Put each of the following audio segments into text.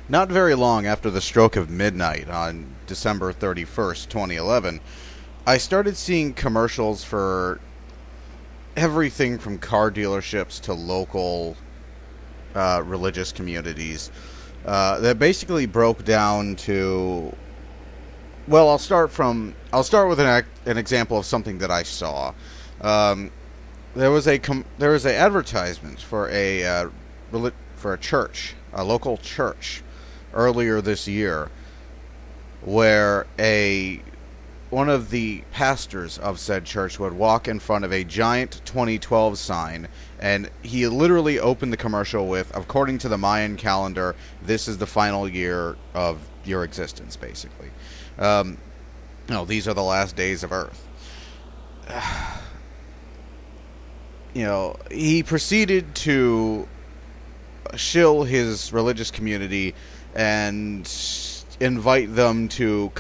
Not very long after the stroke of midnight on December 31st, 2011, I started seeing commercials for everything from car dealerships to local religious communities that basically broke down to. Well, I'll start with an example of something that I saw. Um, there was a advertisement for a church, a local church, earlier this year, where a one of the pastors of said church would walk in front of a giant 2012 sign, and he literally opened the commercial with, according to the Mayan calendar, this is the final year of your existence, basically. No, these are the last days of Earth. He proceeded to shill his religious community and invite them to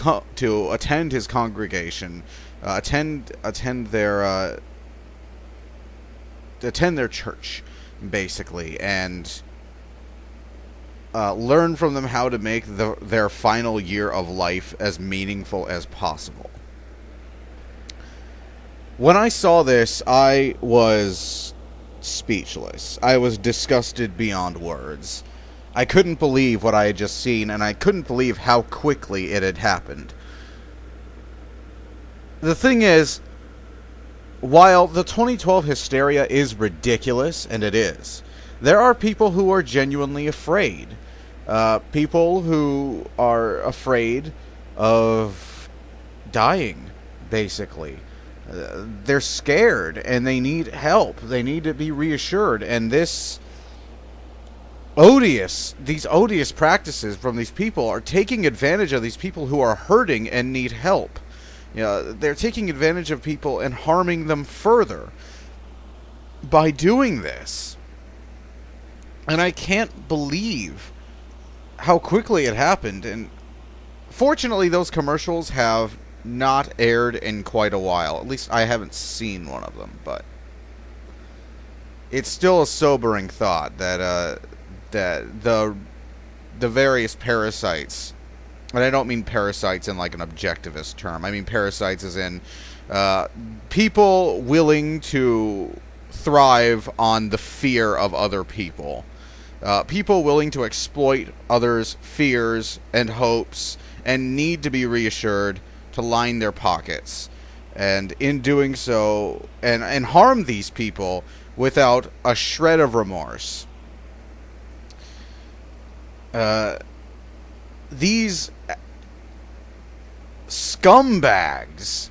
attend his congregation, attend their church, basically, and learn from them how to make their final year of life as meaningful as possible. When I saw this, I was speechless. I was disgusted beyond words. I couldn't believe what I had just seen, and I couldn't believe how quickly it had happened. The thing is, while the 2012 hysteria is ridiculous, and it is, there are people who are genuinely afraid. People who are afraid of dying, basically. They're scared, and they need help. They need to be reassured, and these odious practices from these people are taking advantage of these people who are hurting and need help. They're taking advantage of people and harming them further by doing this. And I can't believe how quickly it happened. And fortunately, those commercials have not aired in quite a while. At least I haven't seen one of them, but it's still a sobering thought that the various parasites, and I don't mean parasites in like an objectivist term. I mean parasites as in people willing to thrive on the fear of other people. People willing to exploit others' fears and hopes and need to be reassured to line their pockets. And in doing so, and harm these people without a shred of remorse. These scumbags.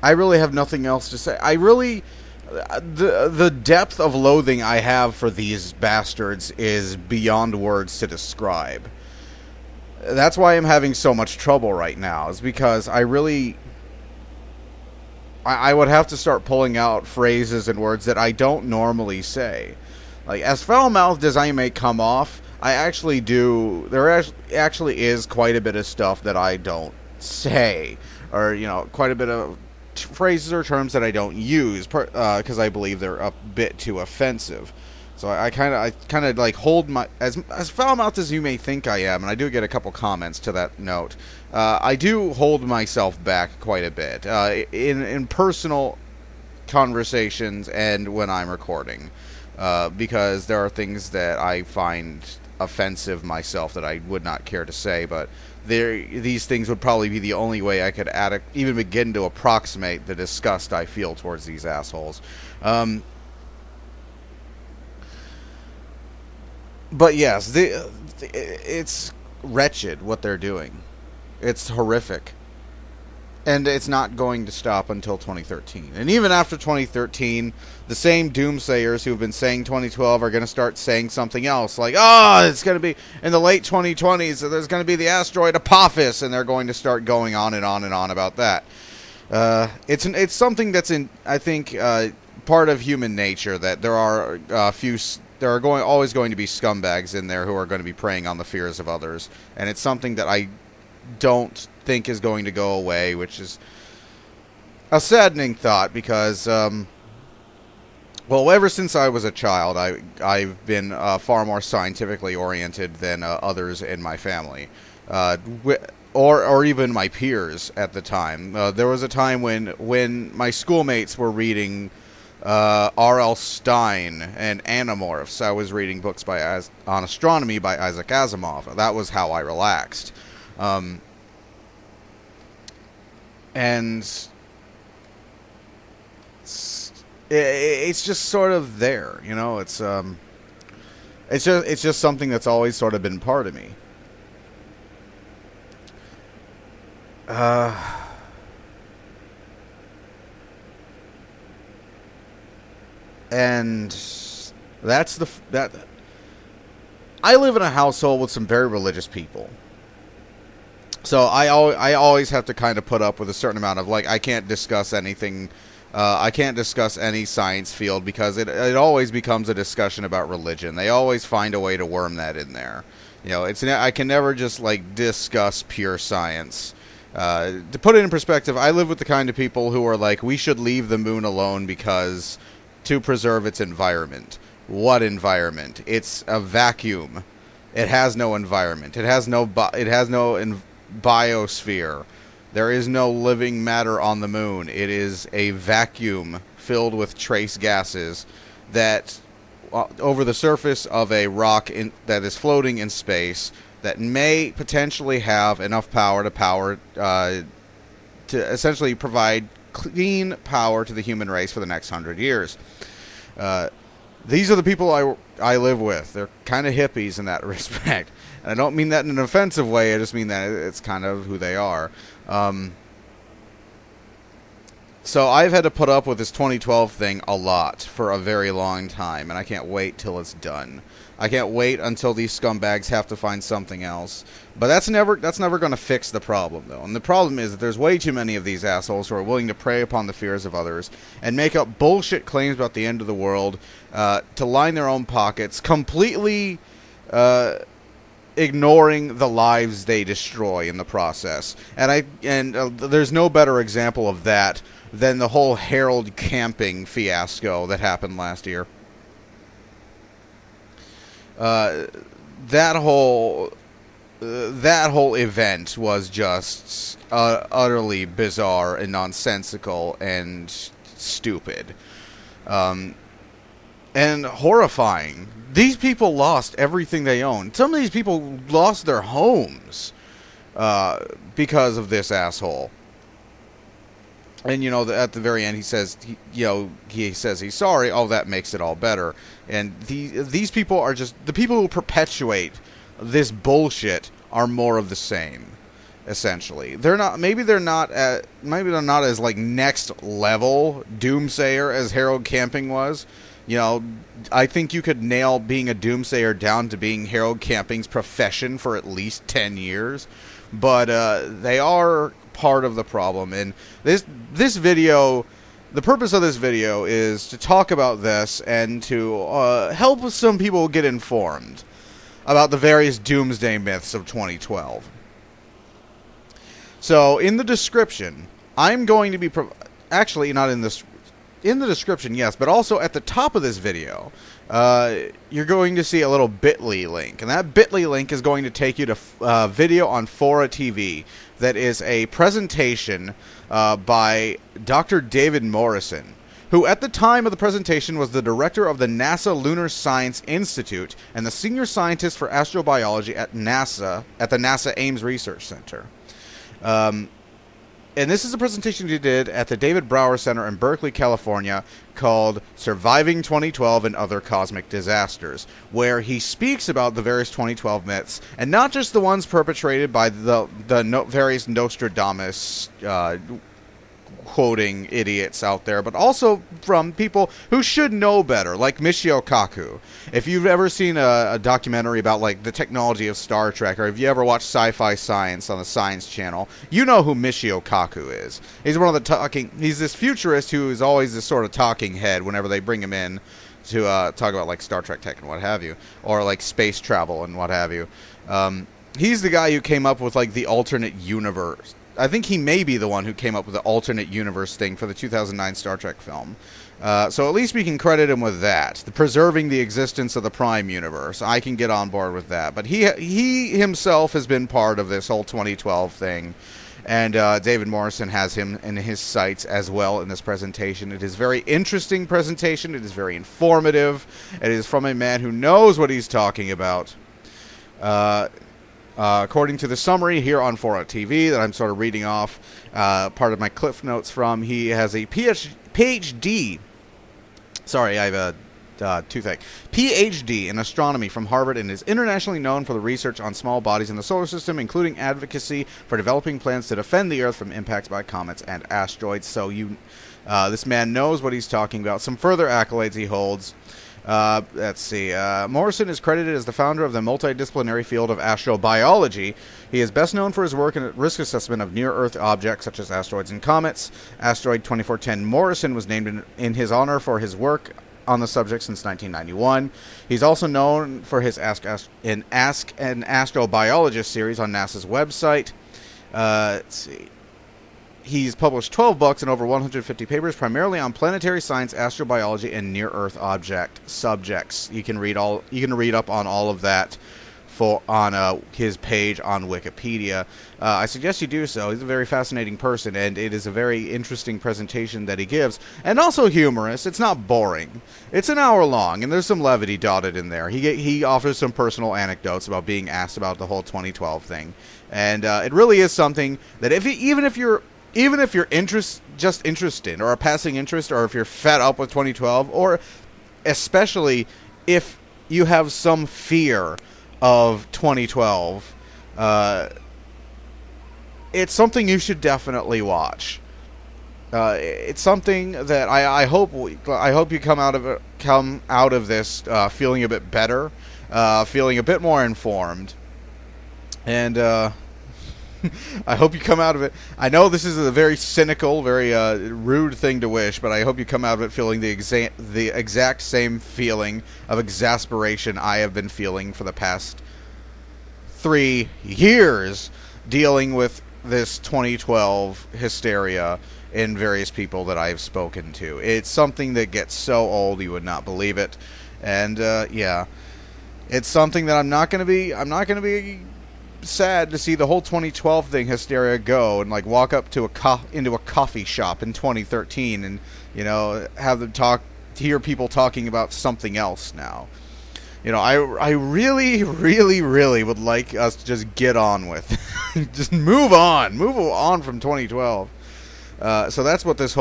I really have nothing else to say. The depth of loathing I have for these bastards is beyond words to describe. That's why I'm having so much trouble right now, is because I would have to start pulling out phrases and words that I don't normally say. Like, as foul-mouthed as I may come off, I actually do. There actually is quite a bit of stuff that I don't say, or quite a bit of phrases or terms that I don't use, because I believe they're a bit too offensive. So I kind of like hold my as foul-mouthed as you may think I am, and I do get a couple comments to that note. I do hold myself back quite a bit in personal conversations and when I'm recording, because there are things that I find offensive myself that I would not care to say, but these things would probably be the only way I could even begin to approximate the disgust I feel towards these assholes. But yes, it's wretched what they're doing. It's horrific. And it's not going to stop until 2013. And even after 2013, the same doomsayers who've been saying 2012 are going to start saying something else. Like, it's going to be in the late 2020s, there's going to be the asteroid Apophis, and they're going to start going on and on and on about that. It's something that's I think, part of human nature, that there are always going to be scumbags in there who are going to be preying on the fears of others. And it's something that I don't think is going to go away, which is a saddening thought, because Well, ever since I was a child, I've been far more scientifically oriented than others in my family, or even my peers at the time. There was a time when my schoolmates were reading R.L. Stein and Animorphs. I was reading books on astronomy by Isaac Asimov. That was how I relaxed. And it's just sort of there, you know. It's just something that's always sort of been part of me. And that's that. I live in a household with some very religious people. So I always have to kind of put up with a certain amount of, like, I can't discuss anything. I can't discuss any science field because it always becomes a discussion about religion. They always find a way to worm that in there. You know, I can never just, like, discuss pure science. To put it in perspective, I live with the kind of people who are like, we should leave the moon alone because to preserve its environment. What environment? It's a vacuum. It has no environment. It has no biosphere. There is no living matter on the moon. It is a vacuum filled with trace gases that, over the surface of a rock that is floating in space, that may potentially have enough power to essentially provide clean power to the human race for the next 100 years. These are the people I live with. They're kind of hippies in that respect. And I don't mean that in an offensive way. I just mean that it's kind of who they are. So I've had to put up with this 2012 thing a lot for a very long time, and I can't wait till it's done. I can't wait until these scumbags have to find something else. But that's never going to fix the problem, though. And the problem is that there's way too many of these assholes who are willing to prey upon the fears of others and make up bullshit claims about the end of the world to line their own pockets, completely ignoring the lives they destroy in the process. And there's no better example of that than the whole Harold camping fiasco that happened last year. That whole event was just utterly bizarre and nonsensical and stupid, and horrifying. These people lost everything they owned. Some of these people lost their homes because of this asshole. And, you know, at the very end, he says, he says he's sorry. Oh, that makes it all better. And these people are just, the people who perpetuate this bullshit are more of the same, essentially. Maybe they're not as, like, next level doomsayer as Harold Camping was. You know, I think you could nail being a doomsayer down to being Harold Camping's profession for at least 10 years. But they are part of the problem. And this video, the purpose of this video is to talk about this and to help some people get informed about the various doomsday myths of 2012. So in the description, I'm going to be actually not in this. In the description, yes, but also at the top of this video, you're going to see a little bit.ly link. And that bit.ly link is going to take you to a video on Fora TV that is a presentation by Dr. David Morrison, who at the time of the presentation was the director of the NASA Lunar Science Institute and the senior scientist for astrobiology at NASA, at the NASA Ames Research Center. And this is a presentation he did at the David Brower Center in Berkeley, California, called Surviving 2012 and Other Cosmic Disasters, where he speaks about the various 2012 myths, and not just the ones perpetrated by the various Nostradamus quoting idiots out there, but also from people who should know better, like Michio Kaku. If you've ever seen a documentary about, like, the technology of Star Trek, or if you ever watched Sci-Fi Science on the Science Channel, you know who Michio Kaku is. He's one of the he's this futurist who is always this sort of talking head whenever they bring him in to talk about, like, Star Trek tech and what have you, or, like, space travel and what have you. He's the guy who came up with, like, the alternate universe. I think he may be the one who came up with the alternate universe thing for the 2009 Star Trek film. So at least we can credit him with that, preserving the existence of the Prime universe. I can get on board with that. But he himself has been part of this whole 2012 thing. And David Morrison has him in his sights as well in this presentation. It is a very interesting presentation. It is very informative. It is from a man who knows what he's talking about. According to the summary here on 4 TV that I'm sort of reading off part of my Cliff Notes from, he has a PhD. Sorry, I have a toothache. PhD in astronomy from Harvard, and is internationally known for the research on small bodies in the solar system, including advocacy for developing plans to defend the Earth from impacts by comets and asteroids. So this man knows what he's talking about. Some further accolades he holds. Let's see. Morrison is credited as the founder of the multidisciplinary field of astrobiology. He is best known for his work in risk assessment of near-Earth objects such as asteroids and comets. Asteroid 2410 Morrison was named in his honor for his work on the subject since 1991. He's also known for his Ask an Astrobiologist series on NASA's website. Let's see. He's published 12 books and over 150 papers, primarily on planetary science, astrobiology, and near-Earth object subjects. You can read up on all of that on his page on Wikipedia. I suggest you do so. He's a very fascinating person, and it is a very interesting presentation that he gives, and also humorous. It's not boring. It's an hour long, and there's some levity dotted in there. He offers some personal anecdotes about being asked about the whole 2012 thing, and it really is something that even if you're just interested, or a passing interest, or if you're fed up with 2012, or especially if you have some fear of 2012, it's something you should definitely watch. It's something that I hope you come out of this feeling a bit better, feeling a bit more informed, and I hope you come out of it. I know this is a very cynical, very rude thing to wish, but I hope you come out of it feeling the exact same feeling of exasperation I have been feeling for the past 3 years, dealing with this 2012 hysteria in various people that I've spoken to. It's something that gets so old you would not believe it, and yeah, it's something that I'm not going to be sad to see the whole 2012 thing hysteria go, and like walk up to into a coffee shop in 2013 and, you know, have them hear people talking about something else now. You know, I really, really, really would like us to just get on with just move on from 2012. So that's what this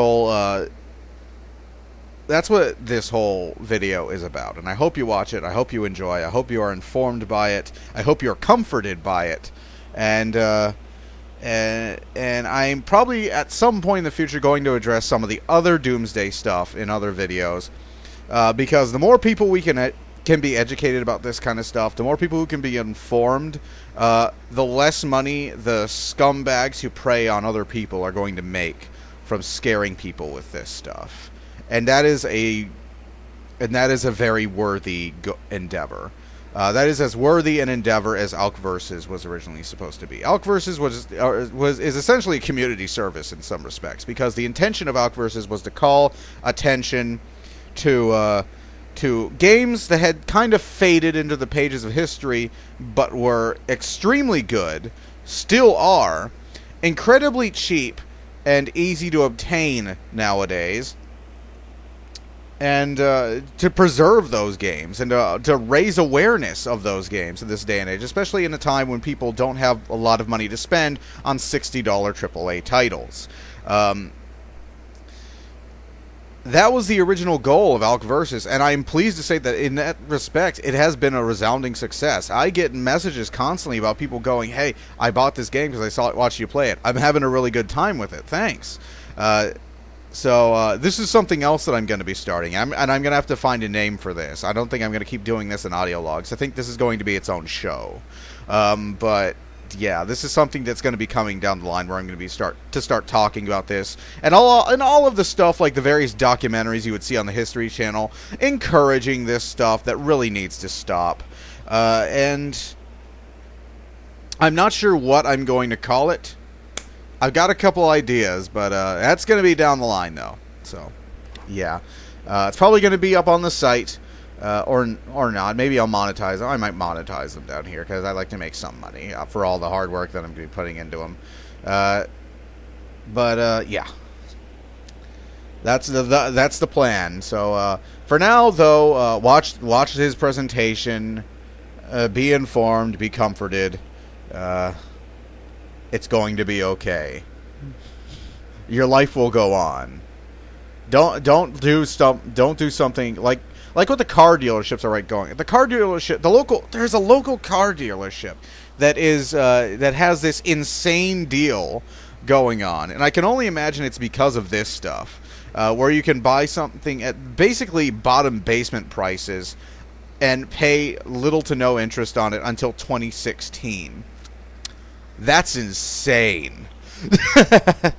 whole video is about, and I hope you watch it. I hope you enjoy. I hope you are informed by it. I hope you're comforted by it, and I'm probably at some point in the future going to address some of the other doomsday stuff in other videos, because the more people we can be educated about this kind of stuff, the more people who can be informed, the less money the scumbags who prey on other people are going to make from scaring people with this stuff. And that is a very worthy endeavor. That is as worthy an endeavor as AUDIOLOG was originally supposed to be. AUDIOLOG is essentially a community service in some respects, because the intention of AUDIOLOG was to call attention to games that had kind of faded into the pages of history, but were extremely good, still are, incredibly cheap and easy to obtain nowadays, and to preserve those games, and to raise awareness of those games in this day and age, especially in a time when people don't have a lot of money to spend on $60 AAA titles. That was the original goal of AUDIOLOG, and I'm pleased to say that in that respect, it has been a resounding success. I get messages constantly about people going, "Hey, I bought this game because I watched you play it. I'm having a really good time with it. Thanks." So this is something else that I'm going to be starting, and I'm going to have to find a name for this. I don't think I'm going to keep doing this in AUDIOLOGs. I think this is going to be its own show. But yeah, this is something that's going to be coming down the line, where I'm going to be start talking about this, and all of the stuff, like the various documentaries you would see on the History Channel, encouraging this stuff that really needs to stop. And I'm not sure what I'm going to call it. I've got a couple ideas, but that's going to be down the line, though. So, yeah. It's probably going to be up on the site, or not. Maybe I'll monetize them. I might monetize them down here because I like to make some money for all the hard work that I'm going to be putting into them. Yeah, that's the plan. So for now, though, watch his presentation. Be informed. Be comforted. It's going to be okay. Your life will go on. Don't do something like what the car dealerships are going. The car dealership, there's a local car dealership that has this insane deal going on, and I can only imagine it's because of this stuff, where you can buy something at basically bottom basement prices and pay little to no interest on it until 2016. That's insane.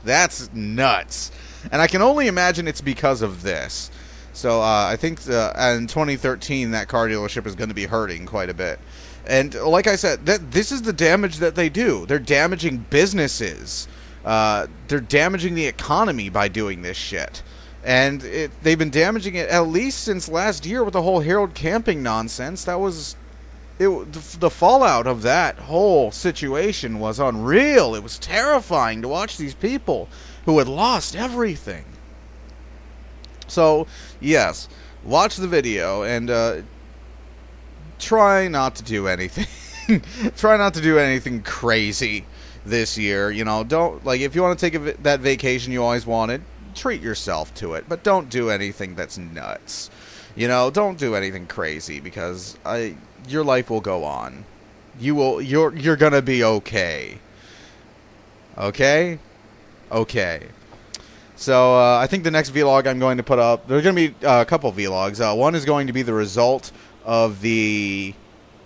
That's nuts. And I can only imagine it's because of this. So I think in 2013 that car dealership is going to be hurting quite a bit. And like I said, this is the damage that they do. They're damaging businesses. They're damaging the economy by doing this shit. And they've been damaging it at least since last year with the whole Harold Camping nonsense. The fallout of that whole situation was unreal. It was terrifying to watch these people who had lost everything. So, yes, watch the video and try not to do anything. Try not to do anything crazy this year. You know, if you want to take that vacation you always wanted, treat yourself to it, but don't do anything that's nuts. You know, don't do anything crazy because your life will go on. You're gonna be okay. Okay? Okay. So, I think the next vlog I'm going to put up, there's going to be a couple vlogs. One is going to be the result of the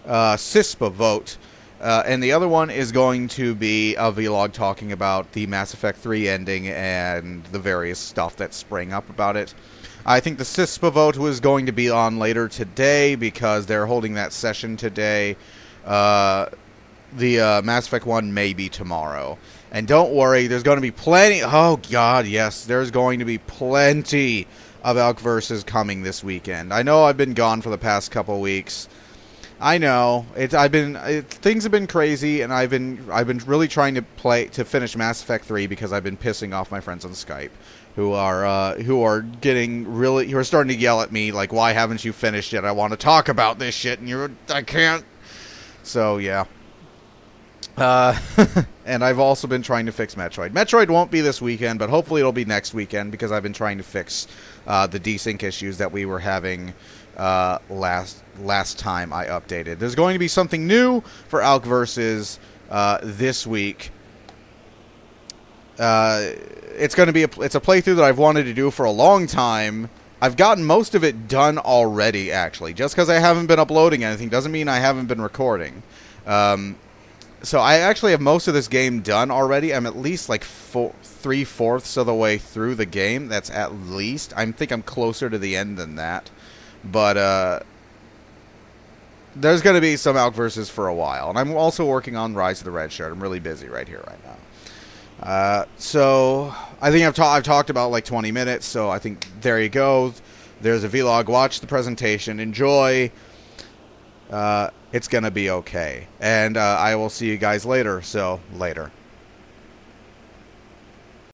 CISPA vote, and the other one is going to be a vlog talking about the Mass Effect 3 ending and the various stuff that sprang up about it. I think the CISPA vote was going to be on later today because they're holding that session today. The Mass Effect 1 may be tomorrow. And don't worry, there's going to be plenty... Oh, God, yes. There's going to be plenty of AUDIOLOG coming this weekend. I know I've been gone for the past couple weeks. I know. Things have been crazy, and I've been really trying to finish Mass Effect 3 because I've been pissing off my friends on Skype who are starting to yell at me like, why haven't you finished yet? I want to talk about this shit, and I can't. So, yeah. And I've also been trying to fix Metroid. Metroid won't be this weekend, but hopefully it'll be next weekend because I've been trying to fix the desync issues that we were having last time I updated. There's going to be something new for AUDIOLOG this week. It's a playthrough that I've wanted to do for a long time. I've gotten most of it done already, actually. Just because I haven't been uploading anything doesn't mean I haven't been recording. So I actually have most of this game done already. I'm at least like 3/4 of the way through the game. That's at least. I think I'm closer to the end than that. But there's going to be some AUDIOLOG for a while. And I'm also working on Rise of the Red Shirt. I'm really busy right here, right now. So I think I've talked about like 20 minutes. So I think there you go. There's a vlog. Watch the presentation. Enjoy. It's going to be okay. And I will see you guys later. So, later.